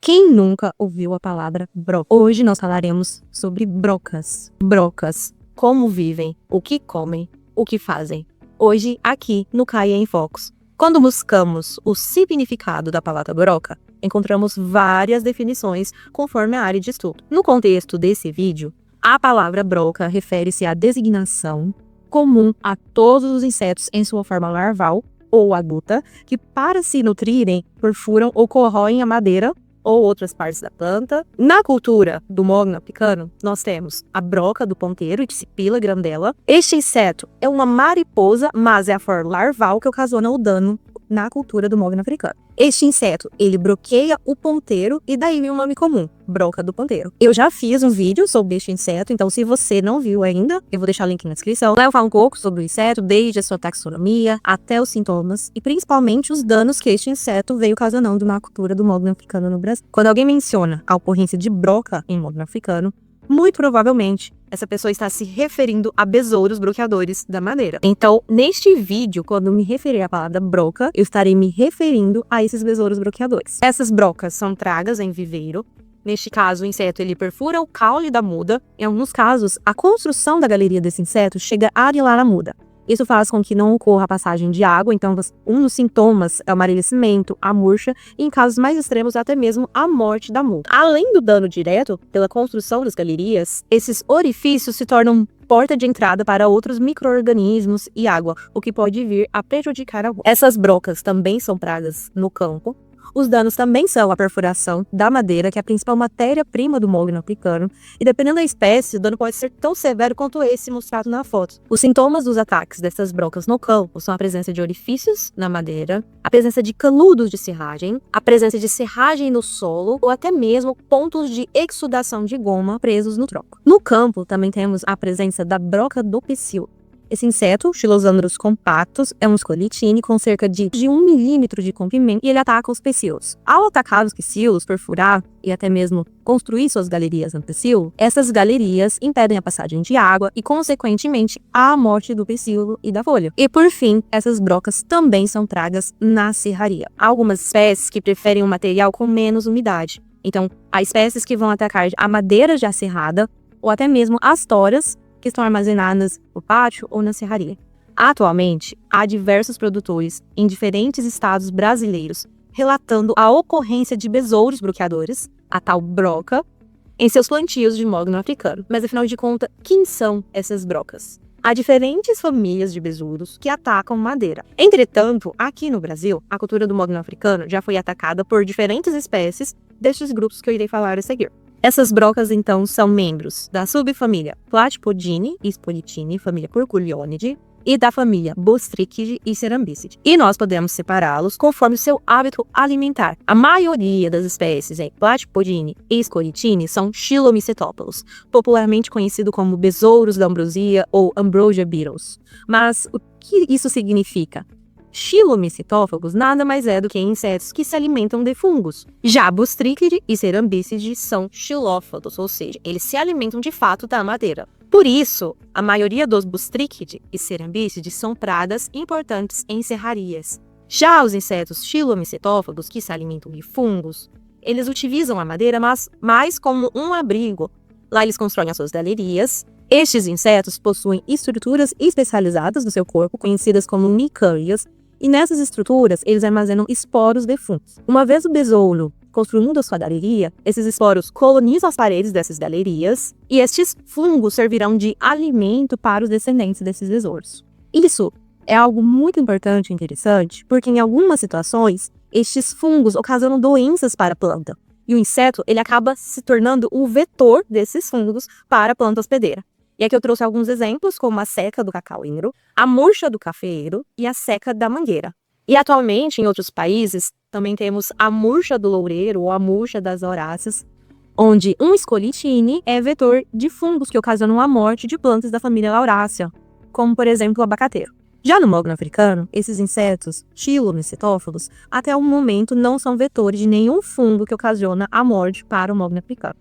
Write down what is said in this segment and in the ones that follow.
Quem nunca ouviu a palavra broca? Hoje nós falaremos sobre brocas. Brocas, como vivem, o que comem, o que fazem. Hoje, aqui no Caia em Focos. Quando buscamos o significado da palavra broca, encontramos várias definições conforme a área de estudo. No contexto desse vídeo, a palavra broca refere-se à designação comum a todos os insetos em sua forma larval ou adulta, que para se nutrirem perfuram ou corroem a madeira ou outras partes da planta. Na cultura do mogno africano, nós temos a broca do ponteiro, Dicipila grandela. Este inseto é uma mariposa, mas é a flor larval que ocasiona o dano na cultura do mogno africano. Este inseto, ele broqueia o ponteiro e daí vem o nome comum, broca do ponteiro. Eu já fiz um vídeo sobre este inseto, então se você não viu ainda, eu vou deixar o link na descrição. Lá eu falo um pouco sobre o inseto, desde a sua taxonomia até os sintomas e principalmente os danos que este inseto veio ocasionando na cultura do mogno africano no Brasil. Quando alguém menciona a ocorrência de broca em mogno africano, muito provavelmente essa pessoa está se referindo a besouros broqueadores da madeira. Então, neste vídeo, quando me referir à palavra broca, eu estarei me referindo a esses besouros broqueadores. Essas brocas são pragas em viveiro. Neste caso, o inseto ele perfura o caule da muda. Em alguns casos, a construção da galeria desse inseto chega a anilar a muda. Isso faz com que não ocorra a passagem de água, então um dos sintomas é o amarelecimento, a murcha e, em casos mais extremos, até mesmo a morte da muda. Além do dano direto pela construção das galerias, esses orifícios se tornam porta de entrada para outros micro-organismos e água, o que pode vir a prejudicar a muda. Essas brocas também são pragas no campo. Os danos também são a perfuração da madeira, que é a principal matéria-prima do mogno africano, e dependendo da espécie, o dano pode ser tão severo quanto esse mostrado na foto. Os sintomas dos ataques dessas brocas no campo são a presença de orifícios na madeira, a presença de canudos de serragem, a presença de serragem no solo, ou até mesmo pontos de exudação de goma presos no tronco. No campo, também temos a presença da broca do pecíolo. Esse inseto, Chilosandrus compactus, é um escolitine com cerca de 1 milímetro de comprimento e ele ataca os pecíolos. Ao atacar os pecíolos, perfurar e até mesmo construir suas galerias no pecíolo, essas galerias impedem a passagem de água e, consequentemente, a morte do pecíolo e da folha. E, por fim, essas brocas também são pragas na serraria. Há algumas espécies que preferem um material com menos umidade. Então, há espécies que vão atacar a madeira já serrada ou até mesmo as toras, que estão armazenadas no pátio ou na serraria. Atualmente, há diversos produtores em diferentes estados brasileiros relatando a ocorrência de besouros broqueadores, a tal broca, em seus plantios de mogno africano. Mas afinal de contas, quem são essas brocas? Há diferentes famílias de besouros que atacam madeira. Entretanto, aqui no Brasil, a cultura do mogno africano já foi atacada por diferentes espécies destes grupos que eu irei falar a seguir. Essas brocas, então, são membros da subfamília Platypodini e Spolitini, família Curculionidae, e da família Bostrichidae e Cerambicidae. E nós podemos separá-los conforme o seu hábito alimentar. A maioria das espécies em Platypodini e Spolitini são Chilomicetópalos, popularmente conhecido como besouros da ambrosia ou Ambrosia beetles. Mas o que isso significa? Chilomicetófagos nada mais é do que insetos que se alimentam de fungos. Já Bostrichidae e Cerambicidae são xilófatos, ou seja, eles se alimentam de fato da madeira. Por isso, a maioria dos Bostrichidae e Cerambicidae são pragas importantes em serrarias. Já os insetos chilomicetófagos, que se alimentam de fungos, eles utilizam a madeira, mas mais como um abrigo. Lá eles constroem as suas galerias. Estes insetos possuem estruturas especializadas no seu corpo, conhecidas como micârias, e nessas estruturas, eles armazenam esporos de fungos. Uma vez o besouro construindo a sua galeria, esses esporos colonizam as paredes dessas galerias e estes fungos servirão de alimento para os descendentes desses besouros. Isso é algo muito importante e interessante, porque em algumas situações, estes fungos ocasionam doenças para a planta. E o inseto ele acaba se tornando o vetor desses fungos para a planta hospedeira. E aqui eu trouxe alguns exemplos, como a seca do cacaueiro, a murcha do cafeeiro e a seca da mangueira. E atualmente, em outros países, também temos a murcha do loureiro ou a murcha das auráceas, onde um escolitine é vetor de fungos que ocasionam a morte de plantas da família Lauracea, como por exemplo o abacateiro. Já no mogno africano, esses insetos, chilomicetófagos, até o momento não são vetores de nenhum fungo que ocasiona a morte para o mogno africano.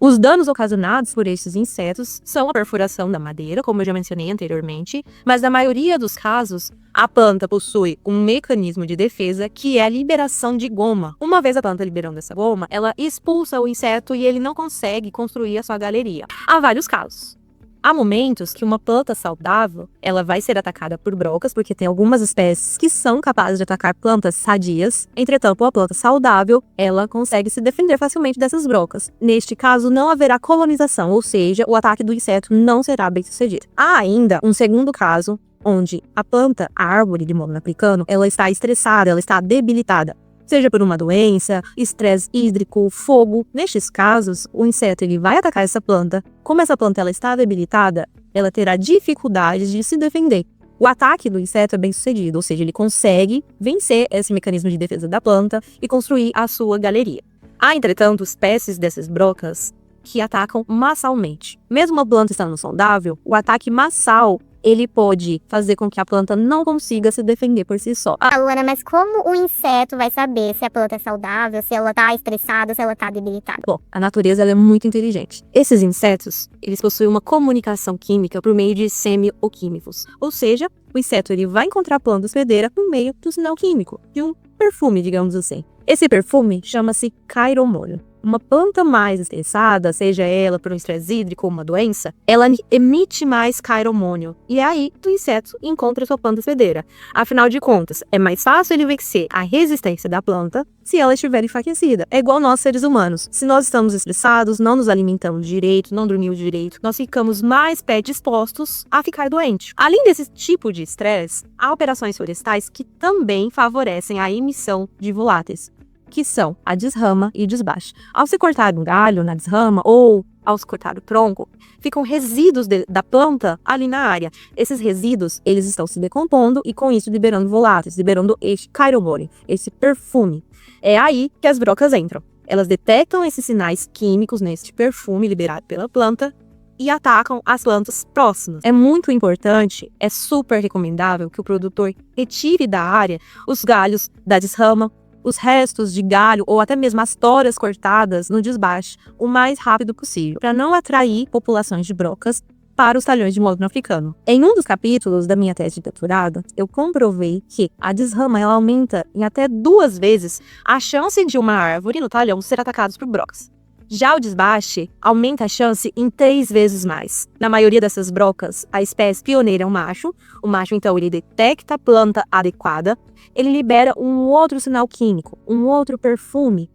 Os danos ocasionados por estes insetos são a perfuração da madeira, como eu já mencionei anteriormente, mas na maioria dos casos, a planta possui um mecanismo de defesa que é a liberação de goma. Uma vez a planta liberando essa goma, ela expulsa o inseto e ele não consegue construir a sua galeria. Há vários casos. Há momentos que uma planta saudável, ela vai ser atacada por brocas, porque tem algumas espécies que são capazes de atacar plantas sadias. Entretanto, uma planta saudável, ela consegue se defender facilmente dessas brocas. Neste caso, não haverá colonização, ou seja, o ataque do inseto não será bem sucedido. Há ainda um segundo caso, onde a planta, a árvore de Mogno africano, ela está estressada, ela está debilitada. Seja por uma doença, estresse hídrico, fogo. Nestes casos, o inseto ele vai atacar essa planta. Como essa planta ela está debilitada, ela terá dificuldades de se defender. O ataque do inseto é bem sucedido, ou seja, ele consegue vencer esse mecanismo de defesa da planta e construir a sua galeria. Há, entretanto, espécies dessas brocas que atacam massalmente. Mesmo a planta estando saudável, o ataque massal ele pode fazer com que a planta não consiga se defender por si só. Luana, mas como o inseto vai saber se a planta é saudável, se ela tá estressada, se ela tá debilitada? Bom, a natureza ela é muito inteligente. Esses insetos, eles possuem uma comunicação química por meio de semioquímicos. Ou seja, o inseto ele vai encontrar a planta hospedeira por meio do sinal químico, de um perfume, digamos assim. Esse perfume chama-se cairomônio. Uma planta mais estressada, seja ela por um estresse hídrico ou uma doença, ela emite mais cairomônio. E é aí que o inseto encontra sua planta hospedeira. Afinal de contas, é mais fácil ele vencer a resistência da planta se ela estiver enfraquecida. É igual nós seres humanos. Se nós estamos estressados, não nos alimentamos direito, não dormimos direito, nós ficamos mais predispostos a ficar doente. Além desse tipo de estresse, há operações florestais que também favorecem a emissão de voláteis, que são a desrama e desbaste. Ao se cortar um galho na desrama ou ao se cortar o tronco, ficam resíduos da planta ali na área. Esses resíduos, eles estão se decompondo e com isso liberando voláteis, liberando este cairomônio, esse perfume. É aí que as brocas entram. Elas detectam esses sinais químicos neste perfume liberado pela planta e atacam as plantas próximas. É muito importante, é super recomendável que o produtor retire da área os galhos da desrama, os restos de galho ou até mesmo as toras cortadas no desbaste o mais rápido possível, para não atrair populações de brocas para os talhões de Mogno africano. Em um dos capítulos da minha tese de doutorado, eu comprovei que a desrama ela aumenta em até 2 vezes a chance de uma árvore no talhão ser atacada por brocas. Já o desbaste aumenta a chance em 3 vezes mais. Na maioria dessas brocas, a espécie pioneira é um macho. O macho, então, ele detecta a planta adequada, ele libera um outro sinal químico, um outro perfume.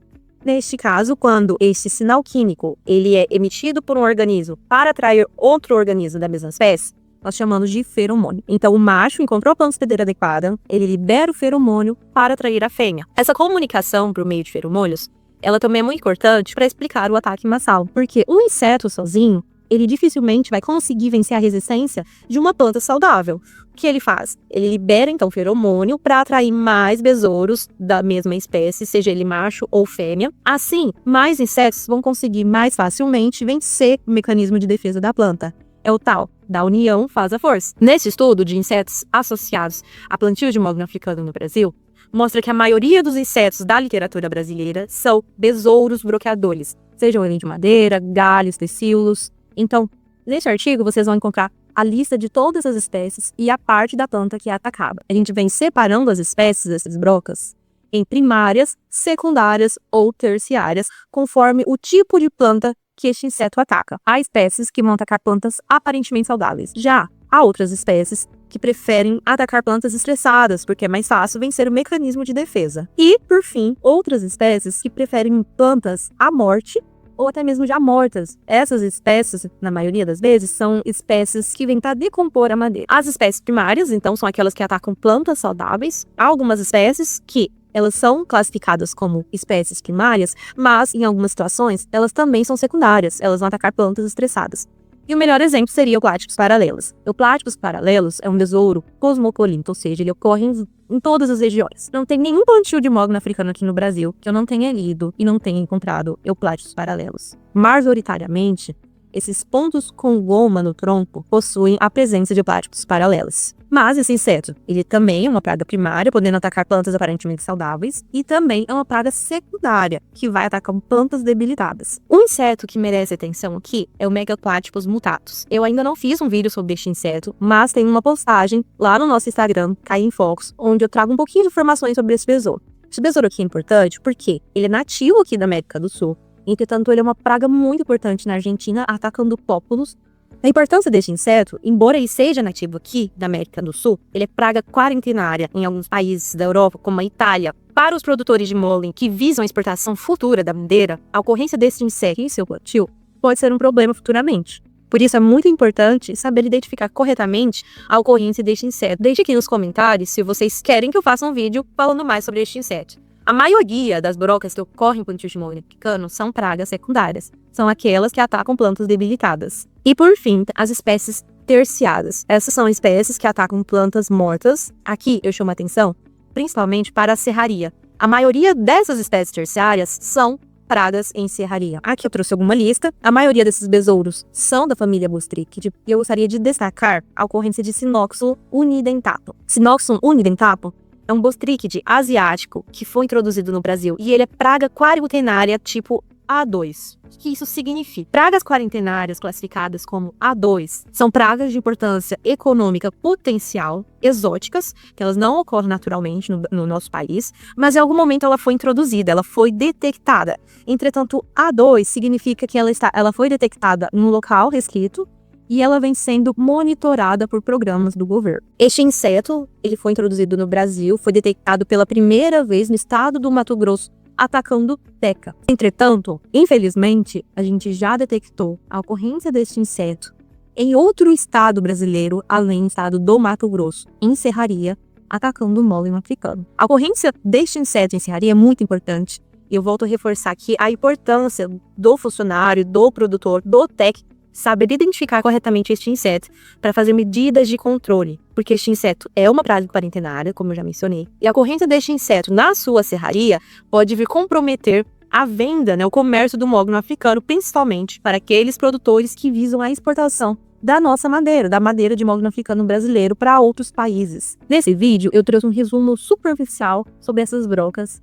Neste caso, quando este sinal químico ele é emitido por um organismo para atrair outro organismo da mesma espécie, nós chamamos de feromônio. Então, o macho encontrou a planta hospedeira adequada, ele libera o feromônio para atrair a fêmea. Essa comunicação por meio de feromônios, ela também é muito importante para explicar o ataque massal, porque um inseto sozinho, ele dificilmente vai conseguir vencer a resistência de uma planta saudável. O que ele faz? Ele libera, então, feromônio para atrair mais besouros da mesma espécie, seja ele macho ou fêmea. Assim, mais insetos vão conseguir mais facilmente vencer o mecanismo de defesa da planta. É o tal da união faz a força. Nesse estudo de insetos associados a plantio de Mogno africano no Brasil, mostra que a maioria dos insetos da literatura brasileira são besouros broqueadores, sejam eles de madeira, galhos, tecilos. Então, neste artigo, vocês vão encontrar a lista de todas as espécies e a parte da planta que é atacada. A gente vem separando as espécies dessas brocas em primárias, secundárias ou terciárias, conforme o tipo de planta que este inseto ataca. Há espécies que vão atacar plantas aparentemente saudáveis. Já há outras espécies que preferem atacar plantas estressadas, porque é mais fácil vencer o mecanismo de defesa. E, por fim, outras espécies que preferem plantas à morte ou até mesmo já mortas. Essas espécies, na maioria das vezes, são espécies que vêm para decompor a madeira. As espécies primárias, então, são aquelas que atacam plantas saudáveis. Há algumas espécies que elas são classificadas como espécies primárias, mas, em algumas situações, elas também são secundárias. Elas vão atacar plantas estressadas. E o melhor exemplo seria o Platypus paralelos. O Platypus paralelos é um besouro cosmopolita, ou seja, ele ocorre em todas as regiões. Não tem nenhum plantio de Mogno africano aqui no Brasil que eu não tenha lido e não tenha encontrado Eupláticos paralelos. Majoritariamente, esses pontos com goma no tronco possuem a presença de Eupláticos paralelos. Mas esse inseto, ele também é uma praga primária, podendo atacar plantas aparentemente saudáveis, e também é uma praga secundária, que vai atacar plantas debilitadas. Um inseto que merece atenção aqui é o Megaplátypus mutatus. Eu ainda não fiz um vídeo sobre este inseto, mas tem uma postagem lá no nosso Instagram, Caia em Focos, onde eu trago um pouquinho de informações sobre esse besouro. Esse besouro aqui é importante porque ele é nativo aqui da América do Sul, entretanto ele é uma praga muito importante na Argentina, atacando pópulos. A importância deste inseto, embora ele seja nativo aqui da América do Sul, ele é praga quarentenária em alguns países da Europa, como a Itália. Para os produtores de molen que visam a exportação futura da madeira, a ocorrência deste inseto em seu plantio pode ser um problema futuramente. Por isso é muito importante saber identificar corretamente a ocorrência deste inseto. Deixe aqui nos comentários se vocês querem que eu faça um vídeo falando mais sobre este inseto. A maioria das brocas que ocorrem em plantio de molen africano são pragas secundárias. São aquelas que atacam plantas debilitadas. E por fim, as espécies terciárias. Essas são espécies que atacam plantas mortas. Aqui eu chamo a atenção principalmente para a serraria. A maioria dessas espécies terciárias são pragas em serraria. Aqui eu trouxe alguma lista. A maioria desses besouros são da família Bostrichidae e eu gostaria de destacar a ocorrência de Cynoxylon unidentatum. Cynoxylon unidentatum é um Bostrichidae asiático que foi introduzido no Brasil e ele é praga quarentenária tipo A2. O que isso significa? Pragas quarentenárias classificadas como A2 são pragas de importância econômica potencial, exóticas, que elas não ocorrem naturalmente no nosso país, mas em algum momento ela foi introduzida, ela foi detectada. Entretanto, A2 significa que ela foi detectada em um local restrito e ela vem sendo monitorada por programas do governo. Este inseto, ele foi introduzido no Brasil, foi detectado pela primeira vez no estado do Mato Grosso, atacando teca. Entretanto, infelizmente, a gente já detectou a ocorrência deste inseto em outro estado brasileiro, além do estado do Mato Grosso, em serraria, atacando o molen africano. A ocorrência deste inseto em serraria é muito importante. E eu volto a reforçar aqui a importância do funcionário, do produtor, do técnico, saber identificar corretamente este inseto para fazer medidas de controle, porque este inseto é uma praga quarentenária, como eu já mencionei, e a ocorrência deste inseto na sua serraria pode vir comprometer a venda, o comércio do mogno africano, principalmente para aqueles produtores que visam a exportação da nossa madeira, da madeira de mogno africano brasileiro para outros países. Nesse vídeo eu trouxe um resumo superficial sobre essas brocas.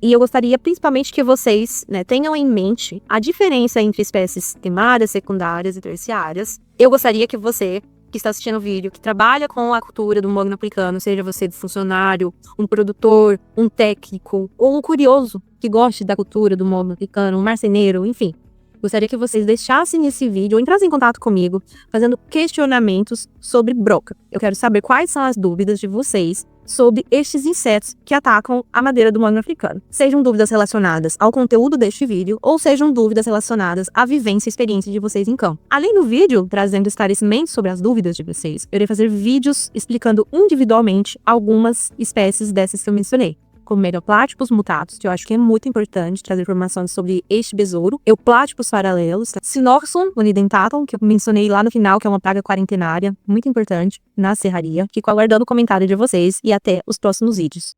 E eu gostaria principalmente que vocês tenham em mente a diferença entre espécies primárias, secundárias e terciárias. Eu gostaria que você, que está assistindo o vídeo, que trabalha com a cultura do mogno africano, seja você de funcionário, um produtor, um técnico ou um curioso que goste da cultura do mogno africano, um marceneiro, enfim. Gostaria que vocês deixassem esse vídeo ou entrassem em contato comigo, fazendo questionamentos sobre broca. Eu quero saber quais são as dúvidas de vocês sobre estes insetos que atacam a madeira do mogno africano. Sejam dúvidas relacionadas ao conteúdo deste vídeo ou sejam dúvidas relacionadas à vivência e experiência de vocês em campo. Além do vídeo trazendo esclarecimentos sobre as dúvidas de vocês, eu irei fazer vídeos explicando individualmente algumas espécies dessas que eu mencionei, como Megaplátypus mutatus, que eu acho que é muito importante trazer informações sobre este besouro, Euplátypus paralelos, Cynoxylon unidentatum, que eu mencionei lá no final, que é uma praga quarentenária, muito importante na serraria. Fico aguardando o comentário de vocês e até os próximos vídeos.